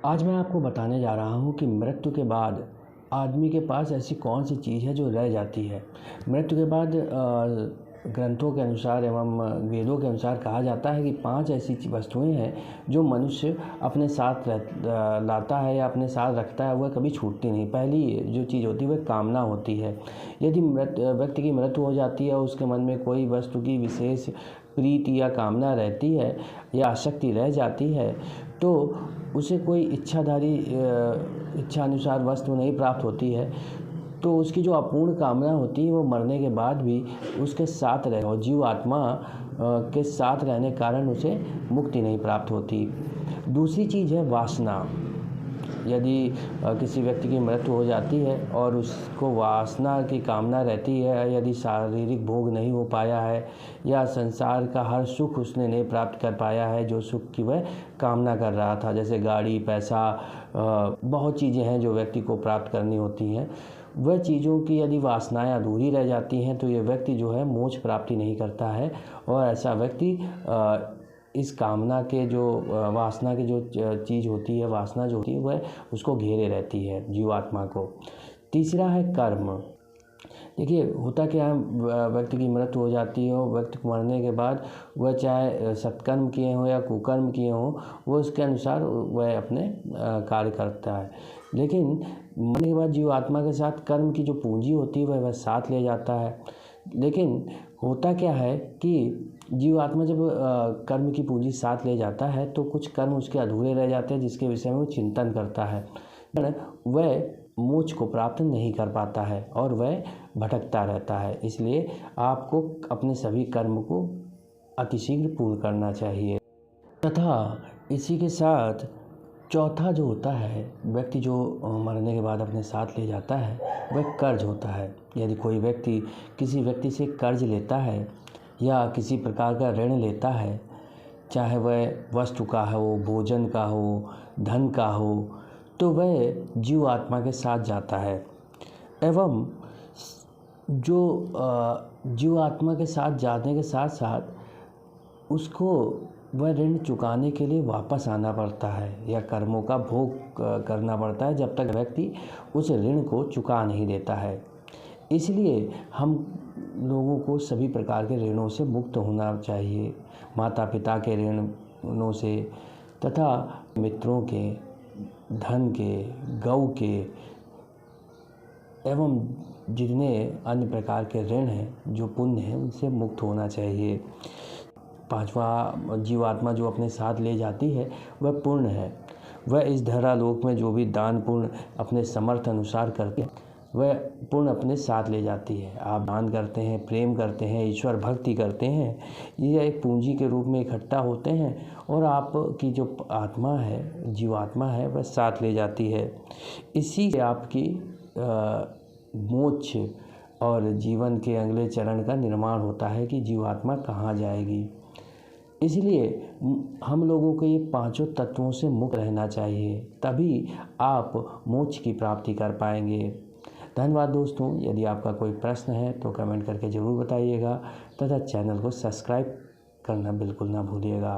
आज मैं आपको बताने जा रहा हूँ कि मृत्यु के बाद आदमी के पास ऐसी कौन सी चीज़ है जो रह जाती है। मृत्यु के बाद ग्रंथों के अनुसार एवं वेदों के अनुसार कहा जाता है कि 5 ऐसी वस्तुएं हैं जो मनुष्य अपने साथ लाता है या अपने साथ रखता है, वह कभी छूटती नहीं। पहली जो चीज़ होती है वह कामना होती है। यदि व्यक्ति की मृत्यु हो जाती है और उसके मन में कोई वस्तु की विशेष प्रीति या कामना रहती है या आसक्ति रह जाती है तो उसे कोई इच्छा अनुसार वस्तु नहीं प्राप्त होती है, तो उसकी जो अपूर्ण कामना होती है वो मरने के बाद भी उसके साथ रहे और जीव आत्मा के साथ रहने के कारण उसे मुक्ति नहीं प्राप्त होती। दूसरी चीज़ है वासना। यदि किसी व्यक्ति की मृत्यु हो जाती है और उसको वासना की कामना रहती है, यदि शारीरिक भोग नहीं हो पाया है या संसार का हर सुख उसने नहीं प्राप्त कर पाया है जो सुख की वह कामना कर रहा था, जैसे गाड़ी, पैसा, बहुत चीज़ें हैं जो व्यक्ति को प्राप्त करनी होती हैं, वह चीज़ों की यदि वासनाएं अधूरी रह जाती हैं तो ये व्यक्ति जो है मोक्ष प्राप्ति नहीं करता है। और ऐसा व्यक्ति इस कामना के जो वासना की जो चीज़ होती है, वासना जो होती है वह उसको घेरे रहती है जीवात्मा को। तीसरा है कर्म। देखिए होता क्या है, व्यक्ति की मृत्यु हो जाती है और व्यक्ति को मरने के बाद वह चाहे सत्कर्म किए हों या कुकर्म किए हों, वो उसके अनुसार वह अपने कार्य करता है। लेकिन मरने के बाद जीवात्मा के साथ कर्म की जो पूंजी होती है वह साथ ले जाता है। लेकिन होता क्या है कि जीवात्मा जब कर्म की पूंजी साथ ले जाता है तो कुछ कर्म उसके अधूरे रह जाते हैं जिसके विषय में वो चिंतन करता है, वह मोक्ष को प्राप्त नहीं कर पाता है और वह भटकता रहता है। इसलिए आपको अपने सभी कर्म को अतिशीघ्र पूर्ण करना चाहिए। तथा इसी के साथ चौथा जो होता है, व्यक्ति जो मरने के बाद अपने साथ ले जाता है वह कर्ज होता है। यदि कोई व्यक्ति किसी व्यक्ति से कर्ज लेता है या किसी प्रकार का ऋण लेता है, चाहे वह वस्तु का हो, भोजन का हो, धन का हो, तो वह जीव आत्मा के साथ जाता है एवं जो जीव आत्मा के साथ जाने के साथ साथ उसको वह ऋण चुकाने के लिए वापस आना पड़ता है या कर्मों का भोग करना पड़ता है जब तक व्यक्ति उस ऋण को चुका नहीं देता है। इसलिए हम लोगों को सभी प्रकार के ऋणों से मुक्त होना चाहिए, माता पिता के ऋणों से तथा मित्रों के, धन के, गौ के एवं जितने अन्य प्रकार के ऋण हैं जो पुण्य हैं उनसे मुक्त होना चाहिए। पांचवा, जीवात्मा जो अपने साथ ले जाती है वह पुण्य है। वह इस धरालोक में जो भी दान पुण्य अपने समर्थ अनुसार करती है वह पुण्य अपने साथ ले जाती है। आप दान करते हैं, प्रेम करते हैं, ईश्वर भक्ति करते हैं, ये एक पूंजी के रूप में इकट्ठा होते हैं और आपकी जो आत्मा है, जीवात्मा है, वह साथ ले जाती है। इसी से आपकी मोक्ष और जीवन के अगले चरण का निर्माण होता है कि जीवात्मा कहाँ जाएगी। इसलिए हम लोगों को ये पांचों तत्वों से मुक्त रहना चाहिए, तभी आप मोक्ष की प्राप्ति कर पाएंगे। धन्यवाद दोस्तों। यदि आपका कोई प्रश्न है तो कमेंट करके ज़रूर बताइएगा तथा चैनल को सब्सक्राइब करना बिल्कुल ना भूलिएगा।